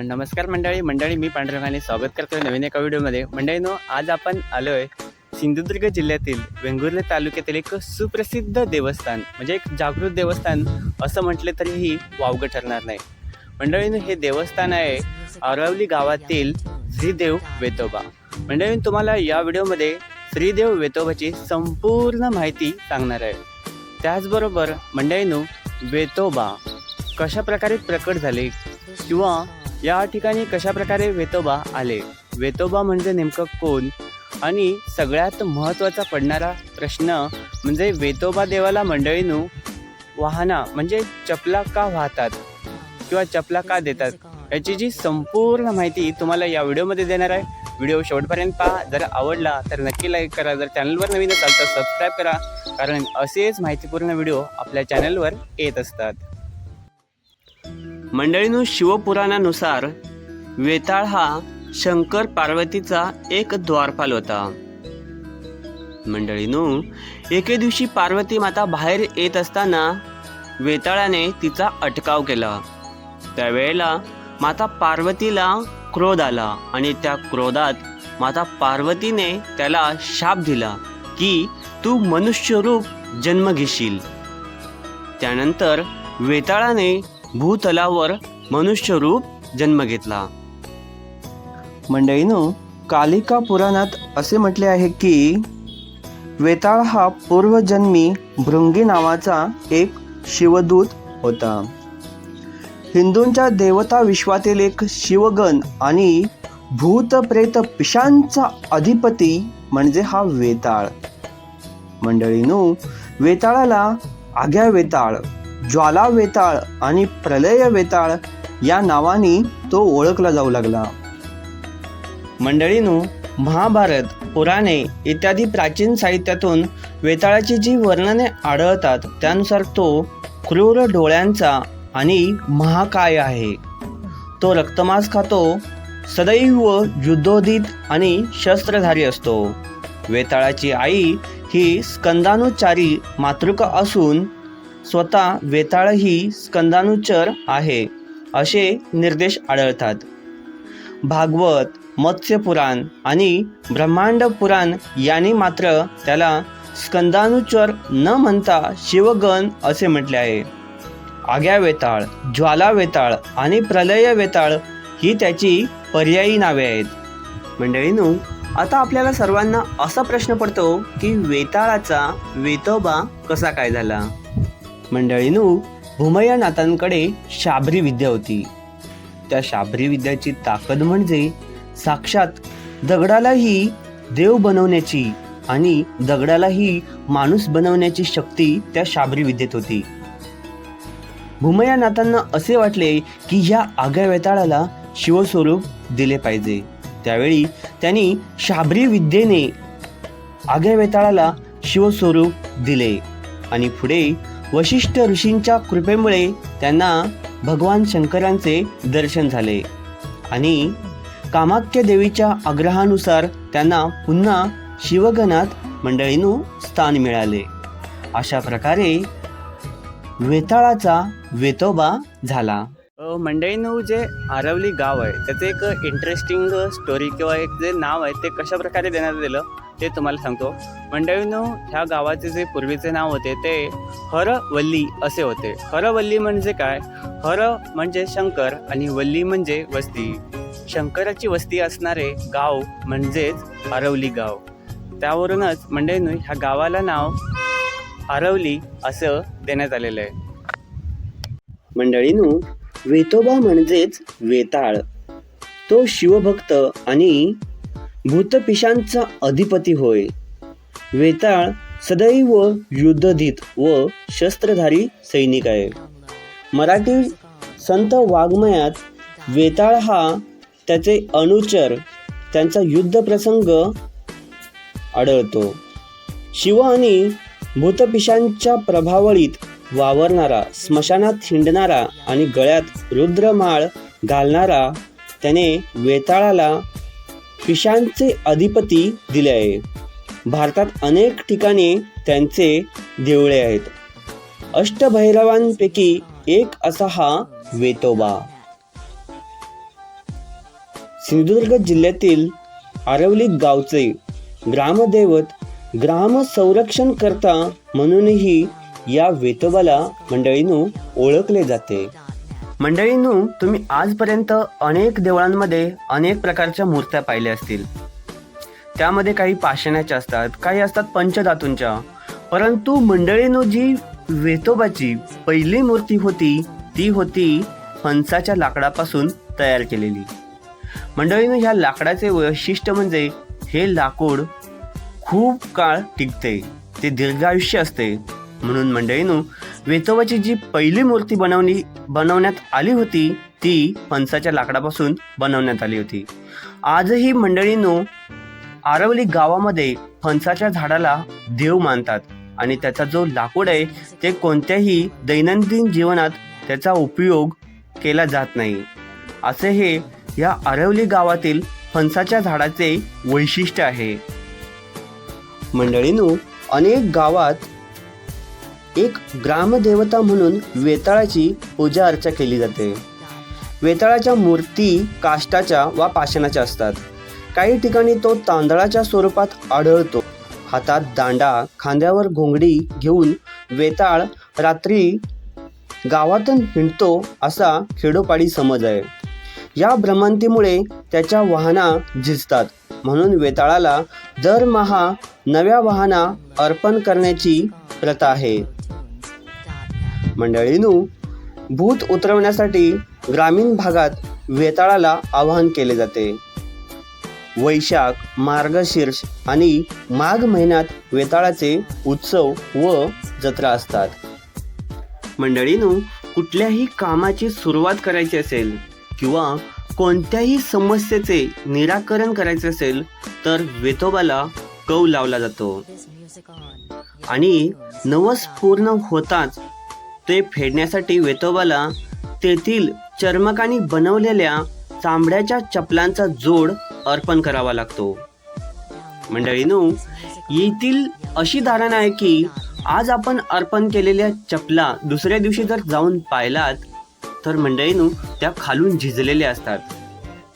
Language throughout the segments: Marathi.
नमस्कार मंडळी मी पांडुरंगाने स्वागत करतोय नवीन एका व्हिडिओमध्ये। मंडळींनो, आज आपण आलोय सिंधुदुर्ग जिल्ह्यातील वेंगुर्ले तालुक्यातील एक सुप्रसिद्ध देवस्थान, म्हणजे एक जागृत देवस्थान असं म्हटले तरीही वावगं ठरणार नाही। मंडळींनो, हे देवस्थान आहे आरवली गावातील श्रीदेव वेतोबा। मंडळींनो, तुम्हाला या व्हिडिओमध्ये श्रीदेव वेतोबाची संपूर्ण माहिती सांगणार आहे। त्याचबरोबर मंडळींनो, वेतोबा कशा प्रकारे प्रकट झाले किंवा या ठिकाणी कशा प्रकारे वेतोबा आले, वेतोबा म्हणजे नेमकं कोण, आणि सगळ्यात महत्त्वाचा पडणारा प्रश्न म्हणजे वेतोबा देवाला मंडळींनो वाहना म्हणजे चपला का वाहतात किंवा चपला का देतात, याची जी संपूर्ण माहिती तुम्हाला या व्हिडिओमध्ये देणार आहे। व्हिडिओ शेवटपर्यंत पहा। जर आवडला तर नक्की लाईक करा, जर चॅनलवर नवीन असाल तर सबस्क्राईब करा, कारण असेच माहितीपूर्ण व्हिडिओ आपल्या चॅनलवर येत असतात। मंडळींनो, शिवपुराणानुसार वेताळ हा शंकर पार्वतीचा एक द्वारपाल होता। मंडळींनो, एके दिवशी पार्वती माता बाहेर येत असताना वेताळाने तिचा अटकाव केला। त्यावेळेला माता पार्वतीला क्रोध आला आणि त्या क्रोधात माता पार्वतीने त्याला शाप दिला की तू मनुष्यरूप जन्म घेशील। त्यानंतर वेताळाने भूतलावर मनुष्यरूप जन्म घेतला। मंडळींनो, कालिका पुराणात असे म्हटले आहे की वेताळ हा पूर्वजन्मी भृंगी नावाचा एक शिवदूत होता। हिंदूंच्या देवता विश्वातील एक शिवगण आणि भूत प्रेत पिशांचा अधिपती म्हणजे हा वेताळ। मंडळींनो, वेताळाला आग्या वेताळ, ज्वाला वेताळ आणि प्रलय वेताळ या नावाने तो ओळखला जाऊ लागला। मंडळींनो, महाभारत, पुराणे इत्यादी प्राचीन साहित्यातून वेताळाची जी वर्णने आढळतात त्यानुसार तो क्रूर डोळ्यांचा आणि महाकाय आहे। तो रक्तमांस खातो, सदैव युद्धोदित आणि शस्त्रधारी असतो। वेताळाची आई ही स्कंदानुचारी मातृका असून स्वतः वेताळ ही स्कंदानुचर आहे असे निर्देश आढळतात। भागवत, मत्स्यपुराण आणि ब्रह्मांड पुराण यांनी मात्र त्याला स्कंदानुचर न म्हणता शिवगण असे म्हटले आहे। आग्या वेताळ, ज्वाला वेताळ आणि प्रलय वेताळ ही त्याची पर्यायी नावे आहेत। मंडळींनो, आता आपल्याला सर्वांना असा प्रश्न पडतो की वेताळाचा वेतोबा कसा काय झाला। मंडळींनो, भूमयनाथांकडे शाबरी विद्या होती। त्या शाबरी विद्याची ताकद म्हणजे साक्षात दगडालाही देव बनवण्याची आणि दगडालाही माणूस बनवण्याची शक्ती त्या शाबरी विद्येत होती। भूमयनाथांना असे वाटले की ह्या आग्या वेताळाला शिवस्वरूप दिले पाहिजे। त्यावेळी त्यांनी शाबरी विद्येने आग्या वेताळाला शिवस्वरूप दिले आणि पुढे वशिष्ठ ऋषींच्या कृपेमुळे त्यांना भगवान शंकरांचे दर्शन झाले आणि कामाख्या देवीच्या आग्रहानुसार त्यांना पुन्हा शिवगणात मंडळींनो स्थान मिळाले। अशा प्रकारे वेताळाचा वेतोबा झाला। मंडळींनो, जे आरवली गाव आहे त्याचं एक इंटरेस्टिंग स्टोरी किंवा एक जे नाव आहे ते कशा प्रकारे देण्यात आलेलं ते तुम्हाला सांगतो। मंडळींनो, ह्या गावाचे जे पूर्वीचे नाव होते ते हरवल्ली असे होते। हरवल्ली म्हणजे काय? हर म्हणजे शंकर आणि वल्ली म्हणजे वस्ती। शंकराची वस्ती असणारे गाव म्हणजेच आरवली गाव। त्यावरूनच मंडळींनो ह्या गावाला नाव आरवली असं देण्यात आलेलं आहे। मंडळींनो, वेतोबा म्हणजेच वेताळ, तो शिवभक्त आणि भूतपिशांचा अधिपती होय। वेताळ सदैव युद्धधीत व शस्त्रधारी सैनिक आहे। मराठी संत वाङ्मयात वेताळ हा त्याचे अनुचर, त्यांचा युद्धप्रसंग आढळतो। शिव आणि भूतपिशांच्या प्रभावळीत वावरणारा, स्मशानात हिंडणारा आणि गळ्यात रुद्रमाळ घालणारा त्याने वेताळाला पिशांचे अधिपती दिले आहे। भारतात अनेक ठिकाणी त्यांचे देवळे आहेत। अष्टभैरवांपैकी एक असा हा वेतोबा। सिंधुदुर्ग जिल्ह्यातील आरवली गावचे ग्रामदैवत ग्राम संरक्षणकर्ता म्हणूनही या वेतोबाला मंडळींनो ओळखले जाते. मंडळींनो, तुम्ही आजपर्यंत अनेक देवळांमध्ये अनेक प्रकारच्या मूर्त्या पाहिल्या असतील. त्यामध्ये काही पाषाणाच्या असतात, काही असतात पंचधातूंच्या. परंतु मंडळींनो, जी वेतोबाची पहिली मूर्ती होती ती होती फणसाच्या लाकडापासून तयार केलेली. मंडळींनो, ह्या लाकडाचे वैशिष्ट्य म्हणजे हे लाकूड खूप काळ टिकते, ते दीर्घायुष्य असते. म्हणून मंडळींनो, वेतोबाची जी पहिली मूर्ती बनवण्यात आली होती ती फणसाच्या लाकडापासून बनवण्यात आली होती. आजही मंडळींनो, आरवली गावामध्ये फणसाच्या झाडाला देव मानतात आणि त्याचा जो लाकूड आहे ते कोणत्याही दैनंदिन जीवनात त्याचा उपयोग केला जात नाही. असे हे या आरवली गावातील फणसाच्या झाडाचे वैशिष्ट्य आहे. मंडळींनो, अनेक गावात एक ग्रामदेवता म्हणून वेताळाची पूजा अर्चा केली जाते. वेताळाच्या मूर्ती काष्टाच्या वा पाषाणाच्या असतात. काही ठिकाणी तो तांदळाच्या स्वरूपात आढळतो. हातात दांडा, खांद्यावर घोंगडी घेऊन वेताळ रात्री गावातून हिंडतो असा खेडोपाडी समज आहे. या भ्रमंतीमुळे त्याच्या वाहना झिजतात, म्हणून वेताळाला दरमहा नव्या वाहना अर्पण करण्याची प्रथा आहे. मंडळींनो, भूत उतरवण्यासाठी ग्रामीण भागात वेताळाला आवाहन केले जाते. वैशाख, मार्गशीर्ष आणि माघ महिन्यात वेताळाचे उत्सव व जत्रा असतात. मंडळींनो, कुठल्याही कामाची सुरुवात करायची असेल किंवा कोणत्याही समस्येचे निराकरण करायचे असेल तर वेतोबाला कौल लावला जातो आणि नवस पूर्ण होताच ते फेडण्यासाठी वेतोबाला तेथील चर्मकानी बनवलेल्या चांबड्याच्या चपलांचा जोड अर्पण करावा लागतो. मंडळींनो, येथील अशी धारणा आहे की आज आपण अर्पण केलेल्या चपला दुसऱ्या दिवशी जर जाऊन पाहिलात तर मंडळींनो त्या खालून झिजलेल्या असतात.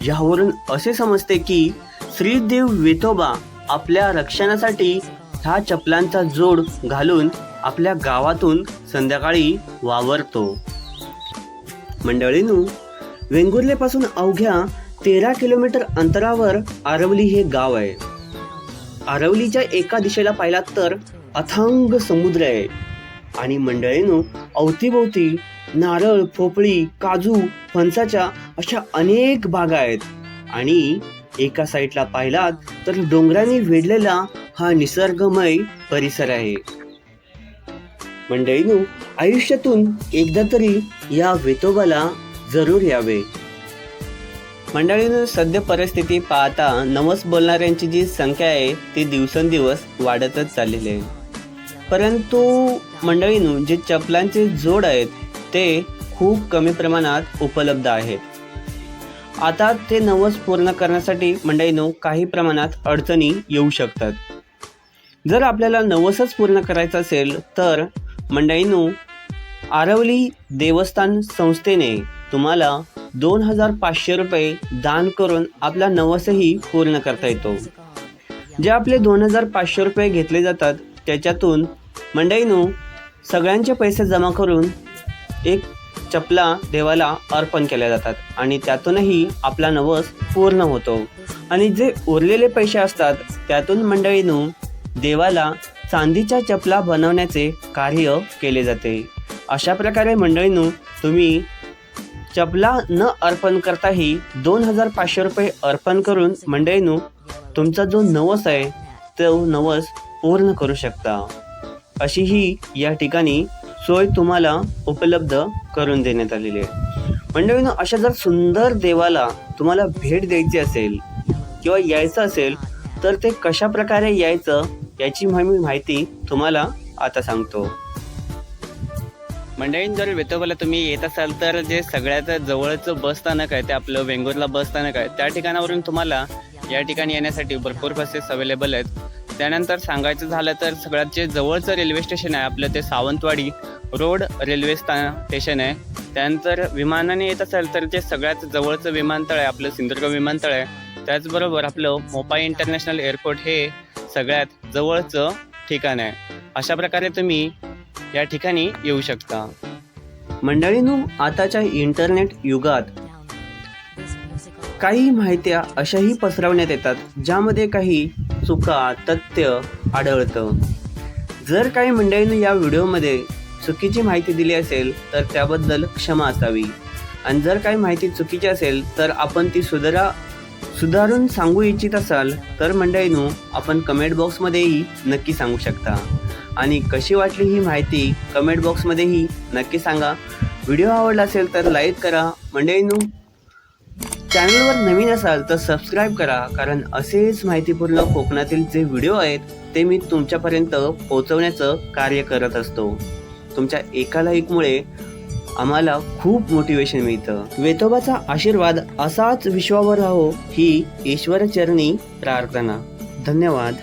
यावरून असे समजते की श्रीदेव वेतोबा आपल्या रक्षणासाठी ह्या चपलांचा जोड घालून आपल्या गावातून संध्याकाळी वावरतो. मंडळींनो, वेंगुर्लेपासून अवघ्या 13 किलोमीटर अंतरावर आरवली हे गाव आहे. आरवलीच्या एका दिशेला पाहिलात तर अथांग समुद्र आहे आणि मंडळींनो, अवतीभोवती नारळ, पोपळी, काजू, फणसाच्या अशा अनेक बागा आहेत आणि एका साईडला पाहिलात तर डोंगरांनी वेढलेला हा निसर्गमय परिसर आहे. मंडळींनो, आयुष्यातून एकदा तरी या वेतोबाला जरूर यावे. मंडळींनो, सध्या परिस्थिती पाहता नवस बोलणाऱ्यांची जी संख्या आहे ती दिवसेंदिवस वाढतच चाललेली आहे. परंतु मंडळींनो, जे चपलांचे जोड आहेत ते खूप कमी प्रमाणात उपलब्ध आहेत. आता ते नवस पूर्ण करण्यासाठी मंडळींनो काही प्रमाणात अडचणी येऊ शकतात. जर आपल्याला नवसच पूर्ण करायचं असेल तर मंडळींनो, आरवली देवस्थान संस्थेने तुम्हाला 2500 रुपये दान करून आपला नवसही पूर्ण करता येतो. जे आपले 2500 रुपये घेतले जातात त्याच्यातून मंडळींनो सगळ्यांचे पैसे जमा करून एक चपला देवाला अर्पण केल्या जातात आणि त्यातूनही आपला नवस पूर्ण होतो. आणि जे उरलेले पैसे असतात त्यातून मंडळींनो देवाला चांदीच्या चपला बनवण्याचे कार्य केले जाते. अशा प्रकारे मंडळींनो, तुम्ही चपला न अर्पण करताही 2500 रुपये अर्पण करून मंडळींनो तुमचा जो नवस आहे तो नवस पूर्ण करू शकता. अशी ही या ठिकाणी सोय तुम्हाला उपलब्ध करून देण्यात आलेली आहे. मंडळींनो, अशा जर सुंदर देवाला तुम्हाला भेट द्यायची असेल किंवा यायचं असेल तर ते कशा प्रकारे यायचं याची मी माहिती तुम्हाला आता सांगतो. मंडळींनो, जर वेतोबाला तुम्ही येत असाल तर जे सगळ्यात जवळचं बस स्थानक आहे ते आपलं वेंगुर्ला बस स्थानक आहे. त्या ठिकाणावरून तुम्हाला या ठिकाणी येण्यासाठी भरपूर बसेस अवेलेबल आहेत. त्यानंतर सांगायचं झालं तर सगळ्यात जे जवळचं रेल्वे स्टेशन आहे आपलं ते सावंतवाडी रोड रेल्वे स्टेशन आहे. त्यानंतर विमानाने येत असेल तर जे सगळ्यात जवळचं विमानतळ आहे आपलं सिंधुदुर्ग विमानतळ आहे. त्याचबरोबर आपलं मोपाई इंटरनॅशनल एअरपोर्ट हे सगळ्यात जवळचं ठिकाण आहे. अशा प्रकारे तुम्ही या ठिकाणी येऊ शकता. मंडळींनो, आताच्या इंटरनेट युगात काही माहित्या अशाही पसरवण्यात येतात ज्यामध्ये काही चुका तथ्य आढळतं. जर काही मंडळींनी या व्हिडिओमध्ये चुकीची माहिती दिली असेल तर त्याबद्दल क्षमा असावी, आणि जर काही माहिती चुकीची असेल तर आपण ती सुधारून सांगू इच्छित असाल तर मंडळींनो आपण कमेंट बॉक्समध्येही नक्की सांगू शकता. आणि कशी वाटली ही माहिती कमेंट बॉक्समध्येही नक्की सांगा. व्हिडिओ आवडला असेल तर लाईक करा. मंडळींनो, चॅनलवर नवीन असाल तर सबस्क्राईब करा, कारण असेच माहितीपूर्ण कोकणातील जे व्हिडिओ आहेत ते मी तुमच्यापर्यंत पोहोचवण्याचं कार्य करत असतो. तुमच्या एका लाईकमुळे आम्हाला खूप मोटिवेशन मिळतं. वेतोबाचा आशीर्वाद असाच विश्वावर राहो ही ईश्वरचरणी प्रार्थना. धन्यवाद.